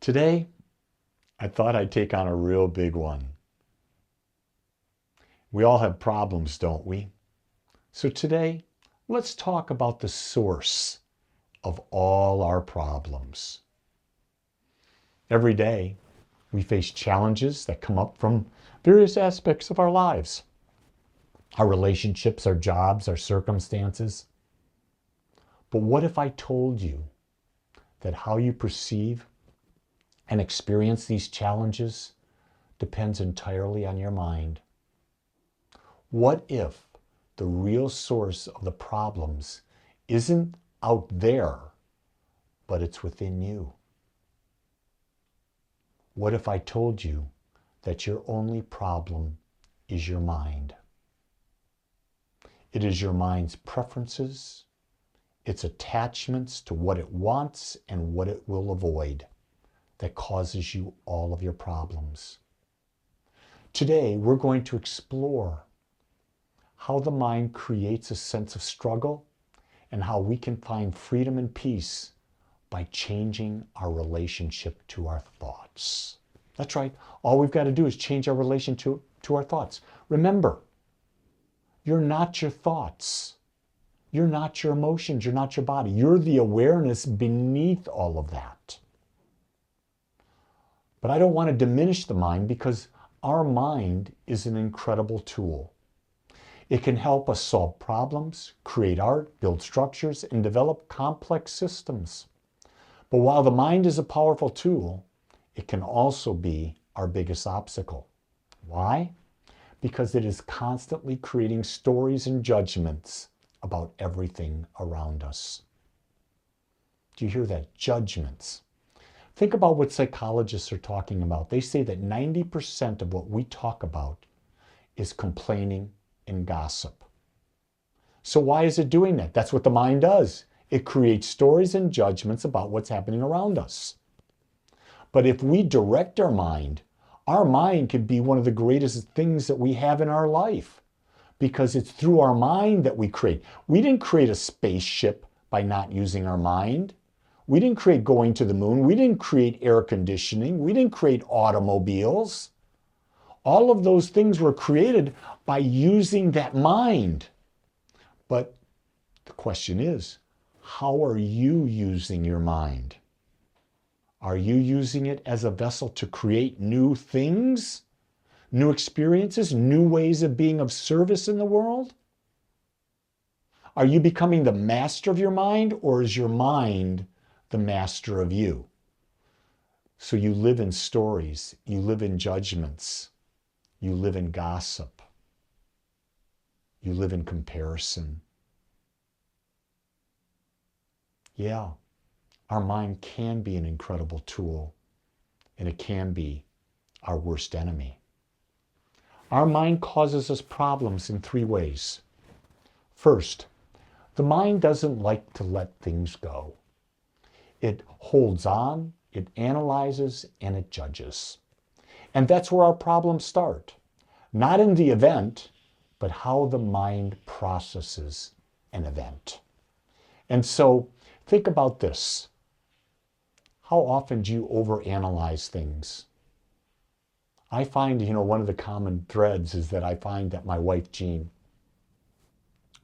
Today, I thought I'd take on a real big one. We all have problems, don't we? So today, let's talk about the source of all our problems. Every day, we face challenges that come up from various aspects of our lives. Our relationships, our jobs, our circumstances. But what if I told you that how you perceive and experience these challenges depends entirely on your mind? What if the real source of the problems isn't out there, but it's within you? What if I told you that your only problem is your mind? It is your mind's preferences, its attachments to what it wants and what it will avoid that causes you all of your problems. Today, we're going to explore how the mind creates a sense of struggle and how we can find freedom and peace by changing our relationship to our thoughts. That's right. All we've got to do is change our relation to our thoughts. Remember, you're not your thoughts. You're not your emotions. You're not your body. You're the awareness beneath all of that. But I don't want to diminish the mind because our mind is an incredible tool. It can help us solve problems, create art, build structures, and develop complex systems. But while the mind is a powerful tool, it can also be our biggest obstacle. Why? Because it is constantly creating stories and judgments about everything around us. Do you hear that? Judgments. Think about what psychologists are talking about. They say that 90% of what we talk about is complaining and gossip. So why is it doing that? That's what the mind does. It creates stories and judgments about what's happening around us. But if we direct our mind could be one of the greatest things that we have in our life because it's through our mind that we create. We didn't create a spaceship by not using our mind. We didn't create going to the moon. We didn't create air conditioning. We didn't create automobiles. All of those things were created by using that mind. But the question is, how are you using your mind? Are you using it as a vessel to create new things, new experiences, new ways of being of service in the world? Are you becoming the master of your mind, or is your mind the master of you? So you live in stories, you live in judgments, you live in gossip, you live in comparison. Yeah, our mind can be an incredible tool, and it can be our worst enemy. Our mind causes us problems in three ways. First, the mind doesn't like to let things go. It holds on, it analyzes, and it judges. And that's where our problems start. Not in the event, but how the mind processes an event. And so, think about this. How often do you overanalyze things? I find, one of the common threads is that I find that my wife, Jean,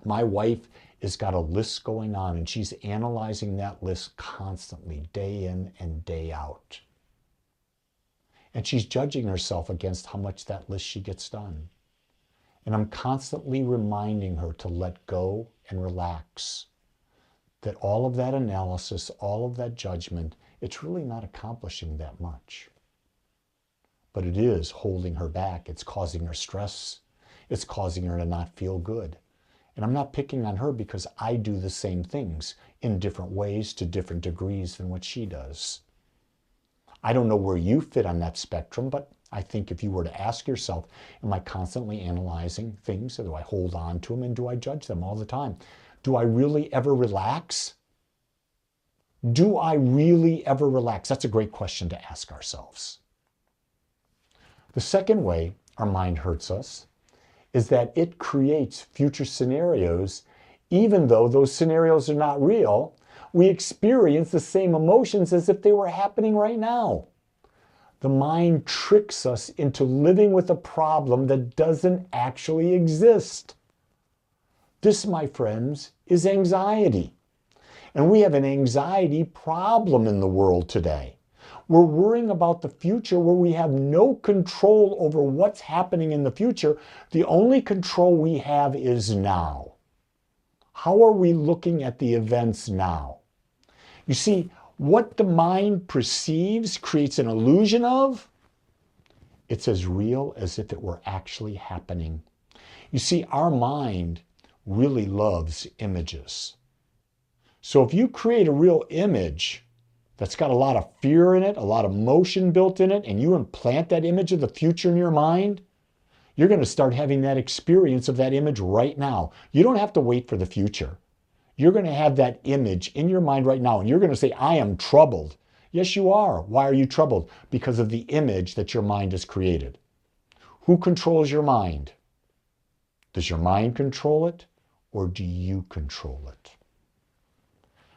my wife has got a list going on and she's analyzing that list constantly, day in and day out. And she's judging herself against how much that list she gets done. And I'm constantly reminding her to let go and relax. That all of that analysis, all of that judgment, it's really not accomplishing that much. But it is holding her back. It's causing her stress. It's causing her to not feel good. And I'm not picking on her because I do the same things in different ways to different degrees than what she does. I don't know where you fit on that spectrum, but I think if you were to ask yourself, am I constantly analyzing things? Or do I hold on to them? And do I judge them all the time? Do I really ever relax? Do I really ever relax? That's a great question to ask ourselves. The second way our mind hurts us is that it creates future scenarios, even though those scenarios are not real, we experience the same emotions as if they were happening right now. The mind tricks us into living with a problem that doesn't actually exist. This, my friends, is anxiety. And we have an anxiety problem in the world today. We're worrying about the future where we have no control over what's happening in the future. The only control we have is now. How are we looking at the events now? You see, what the mind perceives creates an illusion of. It's as real as if it were actually happening. You see, our mind really loves images. So if you create a real image that's got a lot of fear in it, a lot of emotion built in it, and you implant that image of the future in your mind, you're going to start having that experience of that image right now. You don't have to wait for the future. You're going to have that image in your mind right now, and you're going to say, I am troubled. Yes, you are. Why are you troubled? Because of the image that your mind has created. Who controls your mind? Does your mind control it, or do you control it?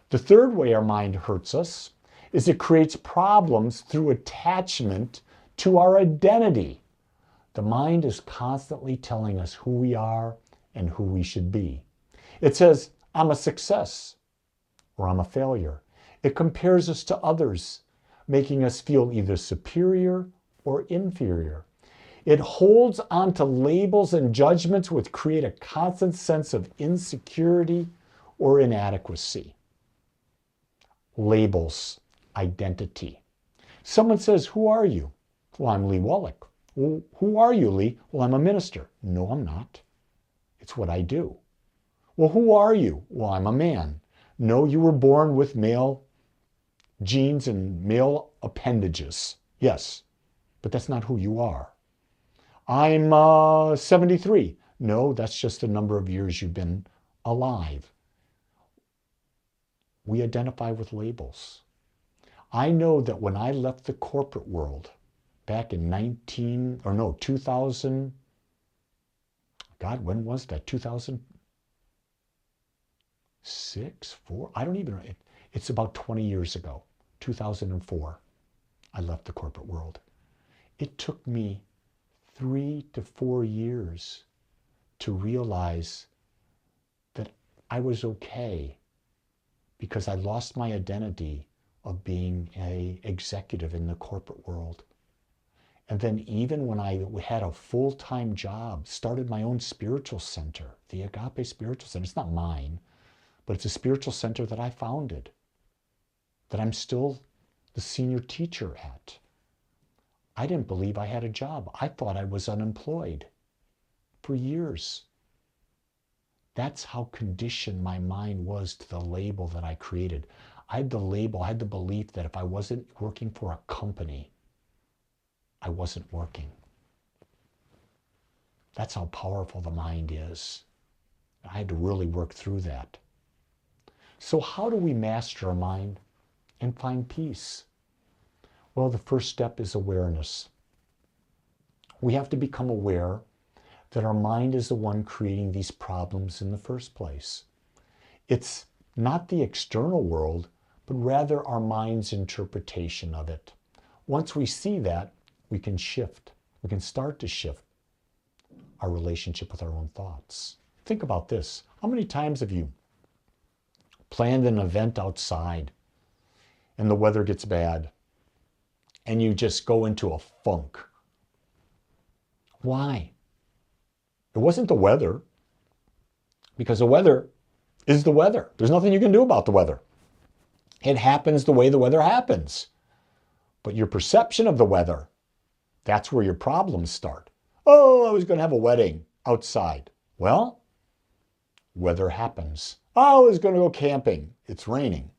The third way our mind hurts us is it creates problems through attachment to our identity. The mind is constantly telling us who we are and who we should be. It says, I'm a success, or I'm a failure. It compares us to others, making us feel either superior or inferior. It holds on to labels and judgments which create a constant sense of insecurity or inadequacy. Labels, identity. Someone says, who are you? Well, I'm Lee Wallach. Well, who are you, Lee? Well, I'm a minister. No, I'm not. It's what I do. Well, who are you? Well, I'm a man. No, you were born with male genes and male appendages. Yes, but that's not who you are. I'm 73. No, that's just the number of years you've been alive. We identify with labels. I know that when I left the corporate world back in 2000, God, when was that? 2006, 4? I don't even know. It's about 20 years ago, 2004, I left the corporate world. It took me 3 to 4 years to realize that I was okay because I lost my identity of being an executive in the corporate world. And then even when I had a full-time job, started my own spiritual center, the Agape Spiritual Center. It's not mine, but it's a spiritual center that I founded, that I'm still the senior teacher at. I didn't believe I had a job. I thought I was unemployed for years. That's how conditioned my mind was to the label that I created. I had the label, I had the belief that if I wasn't working for a company, I wasn't working. That's how powerful the mind is. I had to really work through that. So how do we master our mind and find peace? Well, the first step is awareness. We have to become aware that our mind is the one creating these problems in the first place. It's not the external world, but rather our mind's interpretation of it. Once we see that, we can shift. We can start to shift our relationship with our own thoughts. Think about this. How many times have you planned an event outside and the weather gets bad and you just go into a funk? Why? It wasn't the weather, because the weather is the weather. There's nothing you can do about the weather. It happens the way the weather happens. But your perception of the weather, that's where your problems start. Oh, I was going to have a wedding outside. Well, weather happens. Oh, I was going to go camping. It's raining.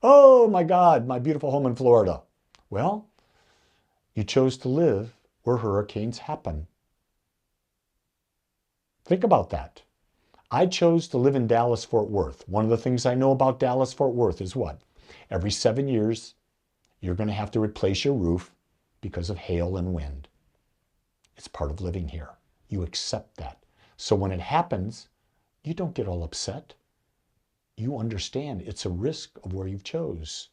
Oh my God, my beautiful home in Florida. Well, you chose to live where hurricanes happen. Think about that. I chose to live in Dallas-Fort Worth. One of the things I know about Dallas-Fort Worth is what? Every 7 years, you're going to have to replace your roof because of hail and wind. It's part of living here. You accept that. So when it happens, you don't get all upset. you understand it's a risk of where you've chose.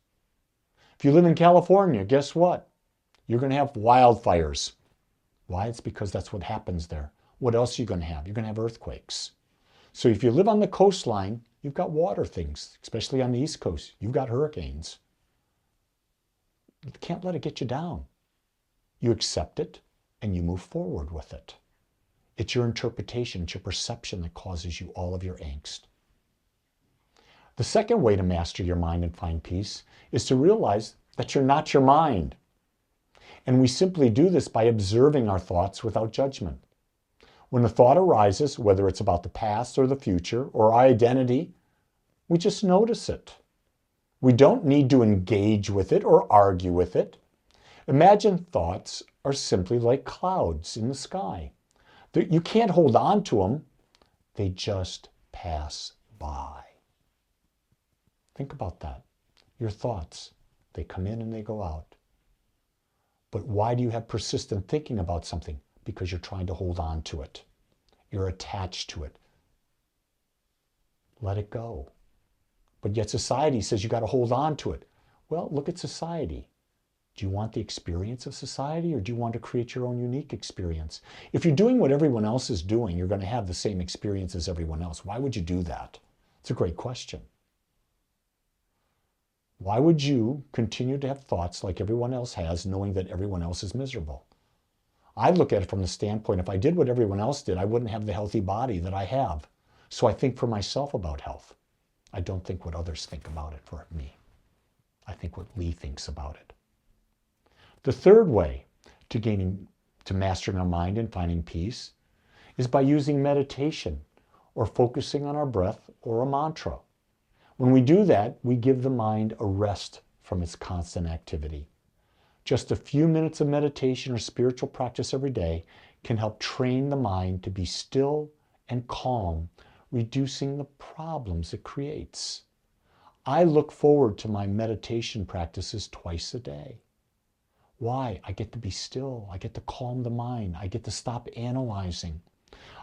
If you live in California, guess what? You're going to have wildfires. Why? It's because that's what happens there. What else are you going to have? You're going to have earthquakes. So if you live on the coastline, you've got water things, especially on the East Coast. You've got hurricanes. You can't let it get you down. You accept it and you move forward with it. It's your interpretation, it's your perception that causes you all of your angst. The second way to master your mind and find peace is to realize that you're not your mind. And we simply do this by observing our thoughts without judgment. When a thought arises, whether it's about the past or the future or our identity, we just notice it. We don't need to engage with it or argue with it. Imagine thoughts are simply like clouds in the sky. You can't hold on to them. They just pass by. Think about that. Your thoughts, they come in and they go out. But why do you have persistent thinking about something? Because you're trying to hold on to it. You're attached to it. Let it go. But yet society says you got to hold on to it. Well, look at society. Do you want the experience of society, or do you want to create your own unique experience? If you're doing what everyone else is doing, you're going to have the same experience as everyone else. Why would you do that? It's a great question. Why would you continue to have thoughts like everyone else has, knowing that everyone else is miserable? I look at it from the standpoint, if I did what everyone else did, I wouldn't have the healthy body that I have. So I think for myself about health. I don't think what others think about it for me. I think what Lee thinks about it. The third way to mastering our mind and finding peace is by using meditation or focusing on our breath or a mantra. When we do that, we give the mind a rest from its constant activity. Just a few minutes of meditation or spiritual practice every day can help train the mind to be still and calm, reducing the problems it creates. I look forward to my meditation practices twice a day. Why? I get to be still. I get to calm the mind. I get to stop analyzing.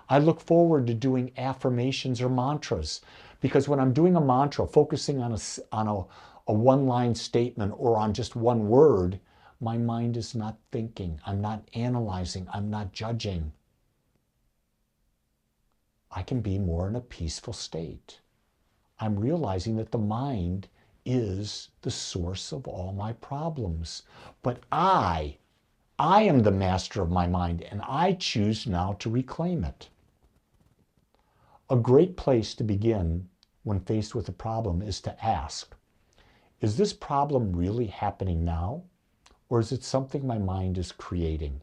I look forward to doing affirmations or mantras, because when I'm doing a mantra, focusing on a one-line statement or on just one word, my mind is not thinking. I'm not analyzing. I'm not judging. I can be more in a peaceful state. I'm realizing that the mind is the source of all my problems. But I am the master of my mind, and I choose now to reclaim it. A great place to begin when faced with a problem is to ask, is this problem really happening now, or is it something my mind is creating?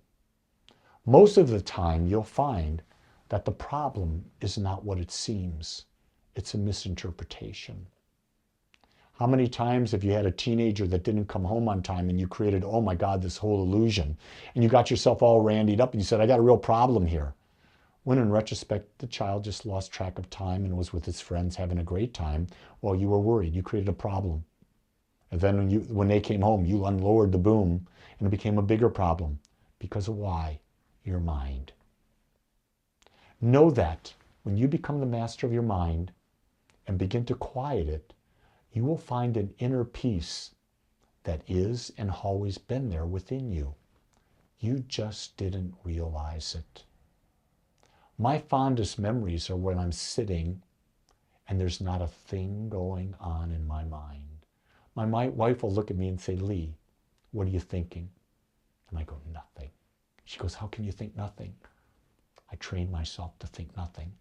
Most of the time, you'll find that the problem is not what it seems. It's a misinterpretation. How many times have you had a teenager that didn't come home on time and you created, oh my God, this whole illusion, and you got yourself all randied up and you said, I got a real problem here. When in retrospect, the child just lost track of time and was with his friends having a great time while you were worried. You created a problem. And then when they came home, you unlowered the boom and it became a bigger problem. Because of why? Your mind. Know that when you become the master of your mind and begin to quiet it, you will find an inner peace that is and always been there within you. You just didn't realize it. My fondest memories are when I'm sitting and there's not a thing going on in my mind. My wife will look at me and say, Lee, what are you thinking? And I go, nothing. She goes, how can you think nothing? I train myself to think nothing.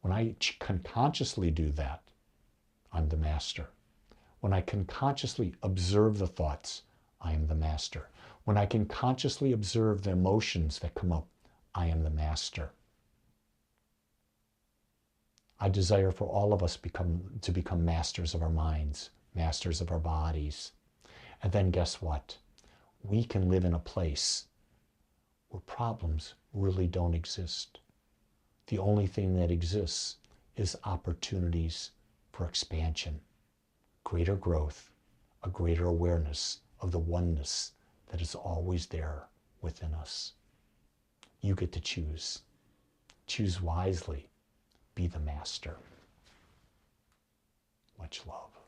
When I can consciously do that, I'm the master. When I can consciously observe the thoughts, I am the master. When I can consciously observe the emotions that come up, I am the master. I desire for all of us to become masters of our minds, masters of our bodies. And then guess what? We can live in a place where problems really don't exist. The only thing that exists is opportunities for expansion, greater growth, a greater awareness of the oneness that is always there within us. You get to choose. Choose wisely. Be the master. Much love.